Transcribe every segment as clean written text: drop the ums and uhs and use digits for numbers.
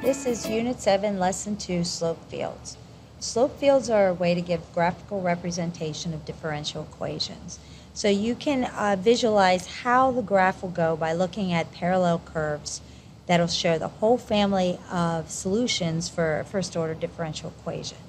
This is Unit 7, Lesson 2, Slope Fields. Slope fields are a way to give graphical representation of differential equations. So you can visualize how the graph will go by looking at parallel curves that'll show the whole family of solutions for a first-order differential equation.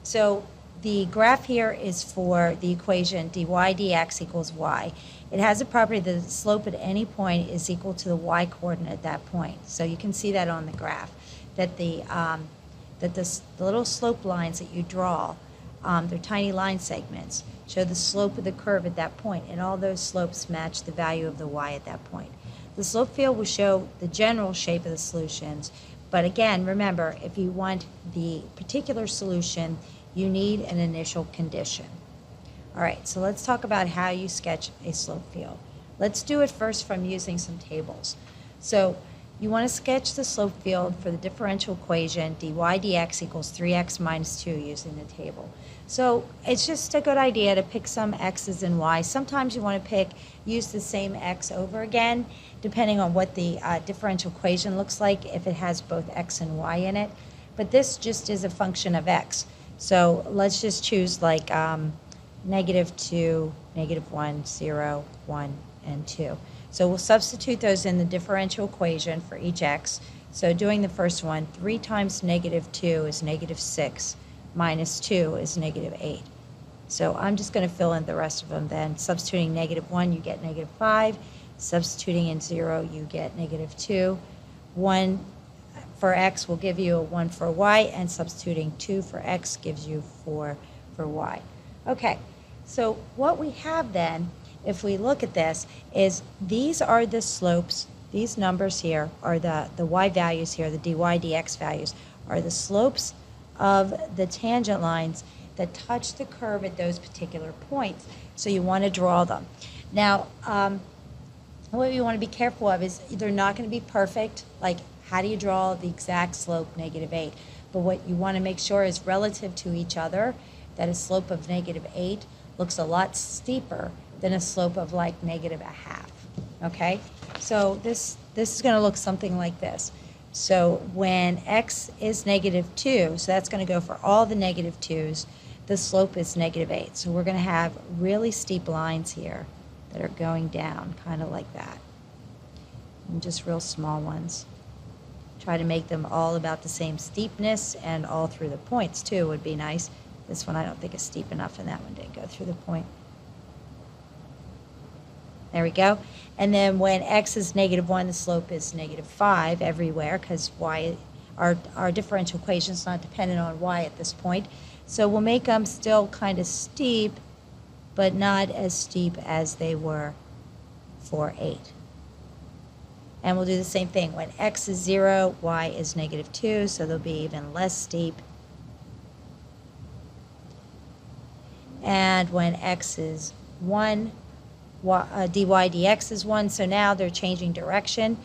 So the graph here is for the equation dy dx equals y. It has a property that the slope at any point is equal to the y-coordinate at that point. So you can see that on the graph, that the little slope lines that you draw, they're tiny line segments, show the slope of the curve at that point, and all those slopes match the value of the y at that point. The slope field will show the general shape of the solutions, but again, remember, if you want the particular solution, you need an initial condition. All right, so let's talk about how you sketch a slope field. Let's do it first from using some tables. So you want to sketch the slope field for the differential equation dy dx equals 3x minus 2 using the table. So it's just a good idea to pick some x's and y's. Sometimes you want to use the same x over again, depending on what the differential equation looks like, if it has both x and y in it. But this just is a function of x. So let's just choose like -2, -1, 0, 1, and 2. So we'll substitute those in the differential equation for each x. So doing the first one, 3 times -2 is -6, minus 2 is -8. So I'm just going to fill in the rest of them then. Substituting -1, you get -5. Substituting in 0, you get -2. 1 for x will give you a 1 for y, and substituting 2 for x gives you 4 for y. Okay, so what we have then, if we look at this, is these are the slopes. These numbers here are the y values here, the dy dx values, are the slopes of the tangent lines that touch the curve at those particular points. So you want to draw them. Now, what you want to be careful of is they're not going to be perfect. Like, how do you draw the exact slope, -8? But what you want to make sure is relative to each other, that a slope of -8 looks a lot steeper than a slope of like -0.5. Okay? So this is going to look something like this. So when x is -2, so that's going to go for all the -2's, the slope is -8. So we're going to have really steep lines here that are going down, kind of like that. And just real small ones. Try to make them all about the same steepness and all through the points too would be nice. This one I don't think is steep enough, and that one didn't go through the point. There we go. And then when x is -1, the slope is -5 everywhere, because y, our differential equation is not dependent on y at this point. So we'll make them still kind of steep, but not as steep as they were for 8. And we'll do the same thing. When x is 0, y is -2, so they'll be even less steep. And when x is 1, dy dx is 1, so now they're changing direction,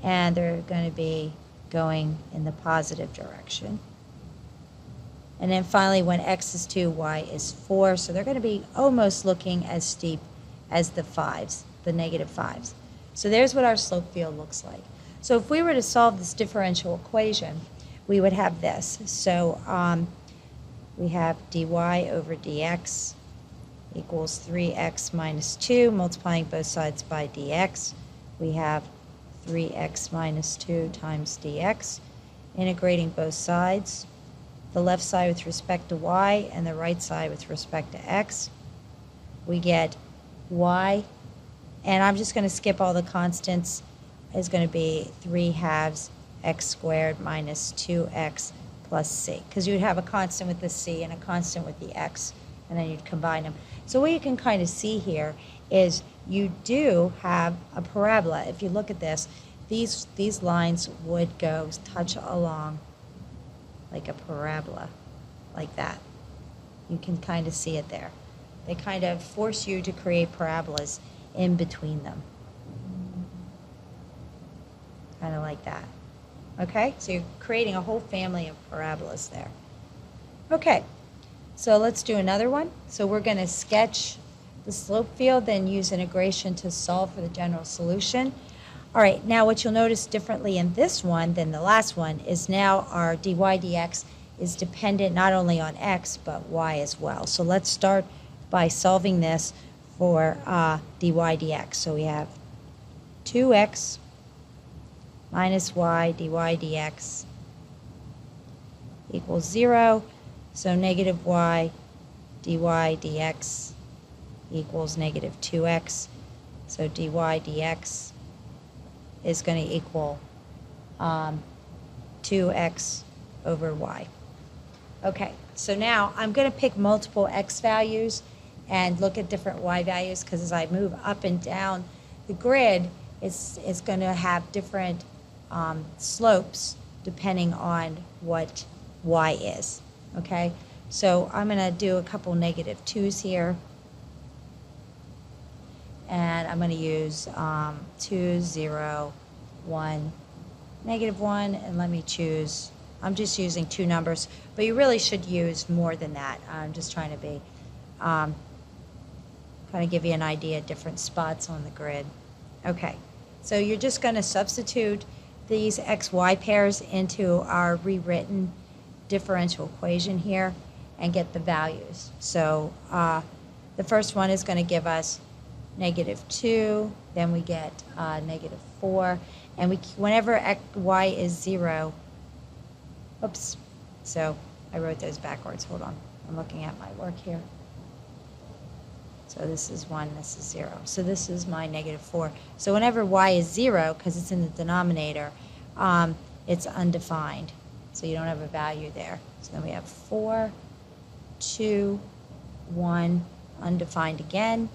and they're going to be going in the positive direction. And then finally, when x is 2, y is 4, so they're going to be almost looking as steep as the 5s, the -5s. So there's what our slope field looks like. So if we were to solve this differential equation, we would have this. So we have dy over dx equals 3x minus 2, multiplying both sides by dx. We have 3x minus 2 times dx, integrating both sides, the left side with respect to y and the right side with respect to x. We get y, and I'm just going to skip all the constants, is going to be 3/2 x squared minus 2x plus c, because you'd have a constant with the c and a constant with the x, and then you'd combine them. So what you can kind of see here is you do have a parabola. If you look at this, these lines would go touch along like a parabola, like that. You can kind of see it there. They kind of force you to create parabolas in between them. Kind of like that. Okay? So you're creating a whole family of parabolas there. Okay. So let's do another one. So we're going to sketch the slope field, then use integration to solve for the general solution. All right, now what you'll notice differently in this one than the last one is now our dy dx is dependent not only on x, but y as well. So let's start by solving this for dy dx. So we have 2x minus y dy dx equals 0. So negative y dy dx equals negative 2x. So dy dx is going to equal 2x over y. Okay, so now I'm going to pick multiple x values and look at different y values, because as I move up and down the grid, it's going to have different slopes depending on what y is. Okay, so I'm going to do a couple negative 2's here. And I'm going to use 2, 0, 1, negative 1, and let me choose, I'm just using 2 numbers, but you really should use more than that. I'm just trying to be, kind of give you an idea of different spots on the grid. Okay, so you're just going to substitute these x-y pairs into our rewritten differential equation here and get the values. So the first one is going to give us negative 2, then we get negative 4, and whenever y is 0, oops, so I wrote those backwards, hold on, I'm looking at my work here. So this is 1, this is 0. So this is my negative 4. So whenever y is 0, because it's in the denominator, it's undefined. So you don't have a value there. So then we have 4, 2, 1, undefined again,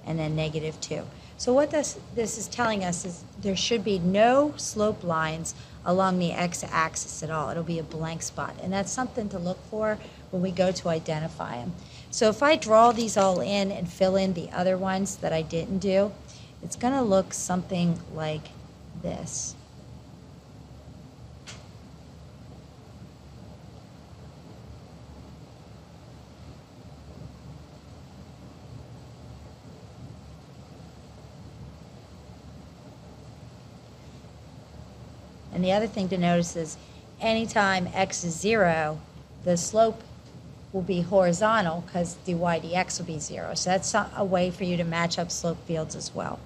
and then negative 2. So what this is telling us is there should be no slope lines along the x-axis at all. It'll be a blank spot, and that's something to look for when we go to identify them. So if I draw these all in and fill in the other ones that I didn't do, it's going to look something like this. And the other thing to notice is anytime x is 0, the slope will be horizontal because dy dx will be 0. So that's a way for you to match up slope fields as well.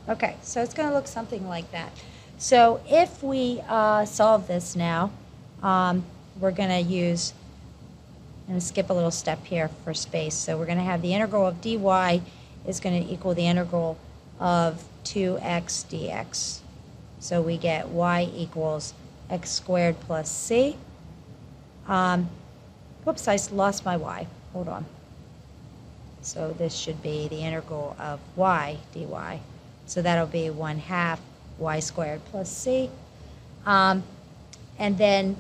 Okay, so it's going to look something like that. So if we solve this now, we're going to use, I'm going to skip a little step here for space. So we're going to have the integral of dy is going to equal the integral of 2x dx. So we get y equals x squared plus c. Whoops, I lost my y. Hold on. So this should be the integral of y dy. So that'll be 1/2 y squared plus c. And then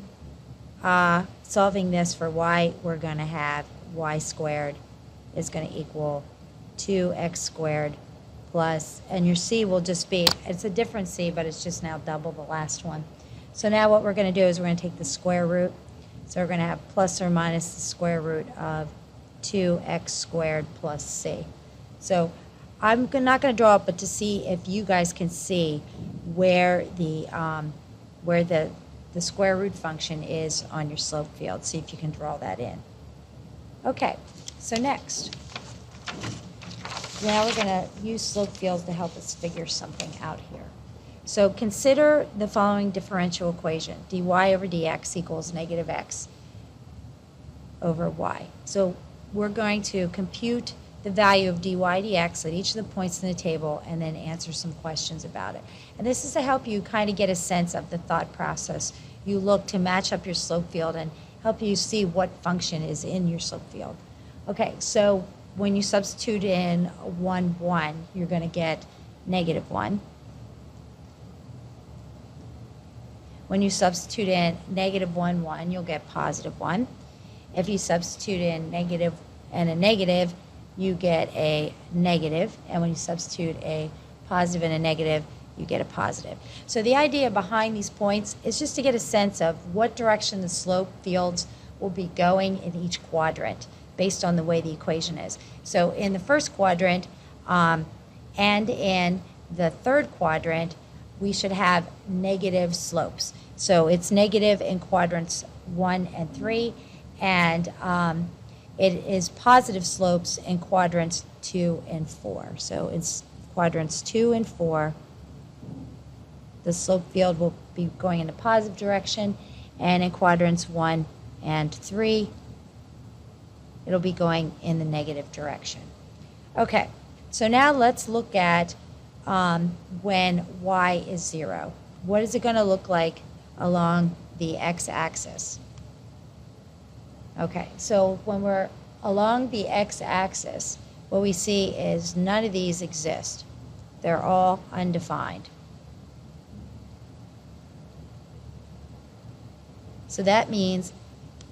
solving this for y, we're going to have y squared is going to equal 2x squared plus, and your c will just be, it's a different c, but it's just now double the last one. So now what we're going to do is we're going to take the square root. So we're going to have plus or minus the square root of 2x squared plus c. So I'm not going to draw it, but to see if you guys can see where the square root function is on your slope field. See if you can draw that in. Okay, so next. Now we're going to use slope fields to help us figure something out here. So consider the following differential equation. dy over dx equals negative x over y. So we're going to compute the value of dy dx at each of the points in the table and then answer some questions about it. And this is to help you kind of get a sense of the thought process. You look to match up your slope field and help you see what function is in your slope field. Okay, so when you substitute in 1, 1, you're going to get negative 1. When you substitute in negative 1, 1, you'll get positive 1. If you substitute in negative and a negative, you get a negative. And when you substitute a positive and a negative, you get a positive. So the idea behind these points is just to get a sense of what direction the slope fields will be going in each quadrant based on the way the equation is. So in the first quadrant and in the third quadrant, we should have negative slopes. So it's negative in quadrants 1 and 3, and it is positive slopes in quadrants 2 and 4. So it's quadrants 2 and 4. The slope field will be going in the positive direction, and in quadrants 1 and 3, it'll be going in the negative direction. Okay, so now let's look at when y is 0. What is it going to look like along the x-axis? Okay, so when we're along the x-axis, what we see is none of these exist. They're all undefined. So that means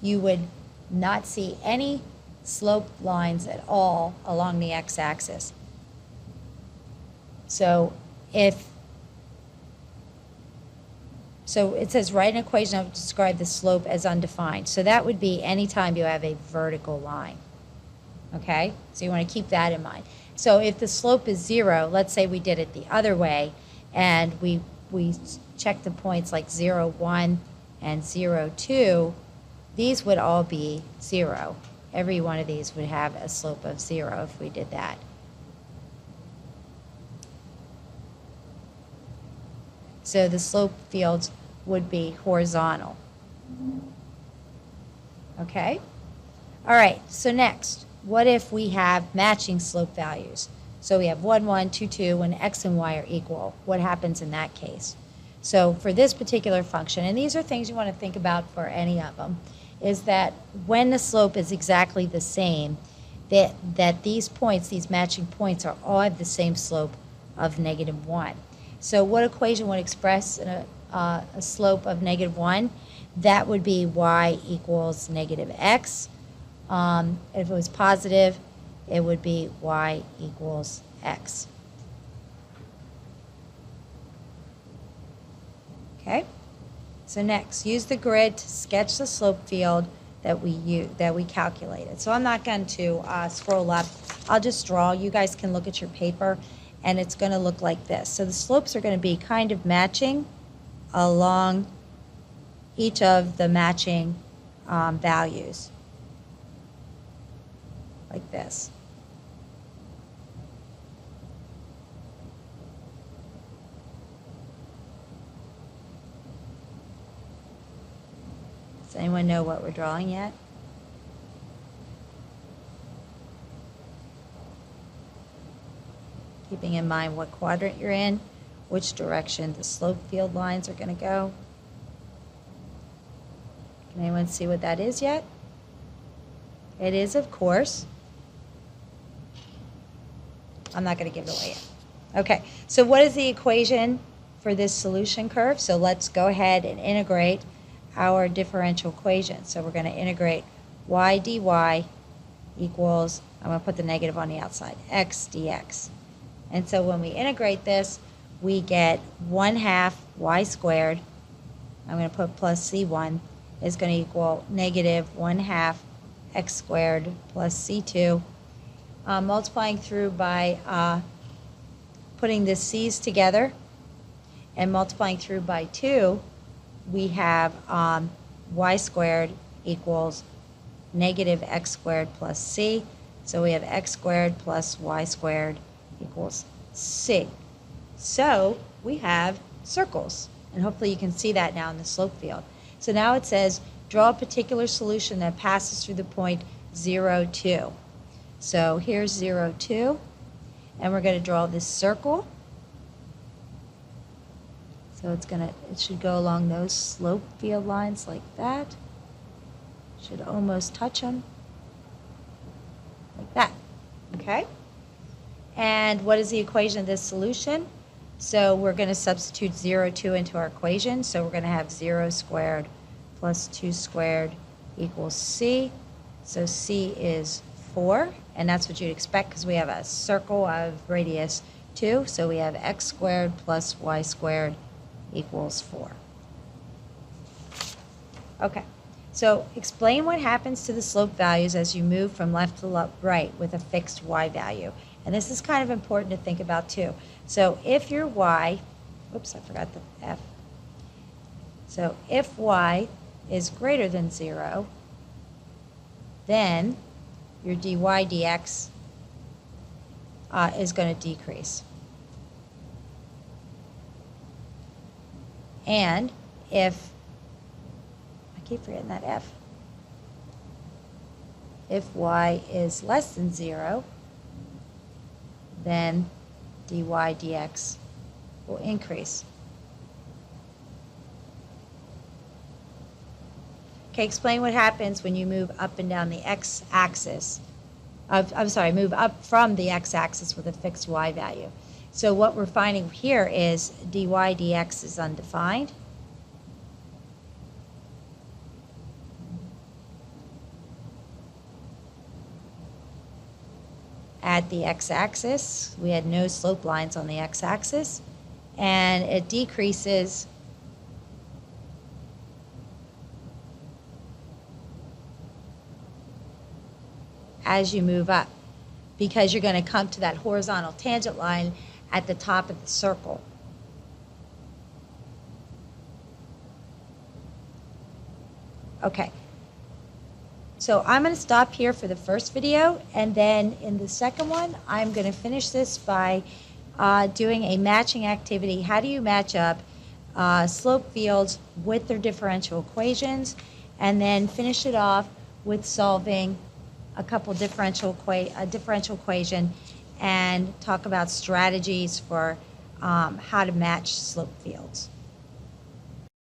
you would not see any slope lines at all along the x-axis. So it says write an equation that would describe the slope as undefined. So that would be anytime you have a vertical line. Okay? So you want to keep that in mind. So if the slope is 0, let's say we did it the other way, and we check the points like 0, 1, and 0, 2, these would all be 0. Every one of these would have a slope of 0 if we did that. So the slope fields would be horizontal. Okay? All right, so next, what if we have matching slope values? So we have 1, 1, 2, 2, when x and y are equal. What happens in that case? So for this particular function, and these are things you want to think about for any of them, is that when the slope is exactly the same, that these points, these matching points, are all have the same slope of -1. So what equation would express a slope of -1? That would be y equals -x. If it was positive, it would be y equals x. Okay? So next, use the grid to sketch the slope field that we calculated. So I'm not going to scroll up. I'll just draw. You guys can look at your paper, and it's going to look like this. So the slopes are going to be kind of matching along each of the matching values, like this. Does anyone know what we're drawing yet? Keeping in mind what quadrant you're in, which direction the slope field lines are going to go. Can anyone see what that is yet? It is, of course. I'm not going to give it away yet. Okay, so what is the equation for this solution curve? So let's go ahead and integrate our differential equation. So we're going to integrate y dy equals, I'm going to put the negative on the outside, x dx. And so when we integrate this, we get 1/2 y squared, I'm going to put plus c1, is going to equal -1/2 x squared plus c2. Multiplying through by putting the c's together and multiplying through by 2, we have y squared equals -x squared plus c. So we have x squared plus y squared equals c. So we have circles, and hopefully you can see that now in the slope field. So now it says draw a particular solution that passes through the point 0, 2. So here's 0, 2, and we're going to draw this circle. So it should go along those slope field lines like that. Should almost touch them. Like that. Okay? And what is the equation of this solution? So we're going to substitute 0, 2 into our equation. So we're going to have 0 squared plus 2 squared equals c. So c is 4, and that's what you'd expect because we have a circle of radius 2. So we have x squared plus y squared equals 4. Okay, so explain what happens to the slope values as you move from left to right with a fixed y value. And this is kind of important to think about too. So if your y, oops, I forgot the f. So if y is greater than 0, then your dy dx is going to decrease. And if, I keep forgetting that f, if y is less than 0, then dy dx will increase. Okay, explain what happens when you move up and down the x-axis. Move up from the x-axis with a fixed y value. So what we're finding here is dy dx is undefined. At the x-axis, we had no slope lines on the x-axis, and it decreases as you move up, because you're going to come to that horizontal tangent line at the top of the circle. Okay, so I'm going to stop here for the first video, and then in the second one, I'm going to finish this by doing a matching activity. How do you match up slope fields with their differential equations, and then finish it off with solving a couple differential equation, and talk about strategies for how to match slope fields.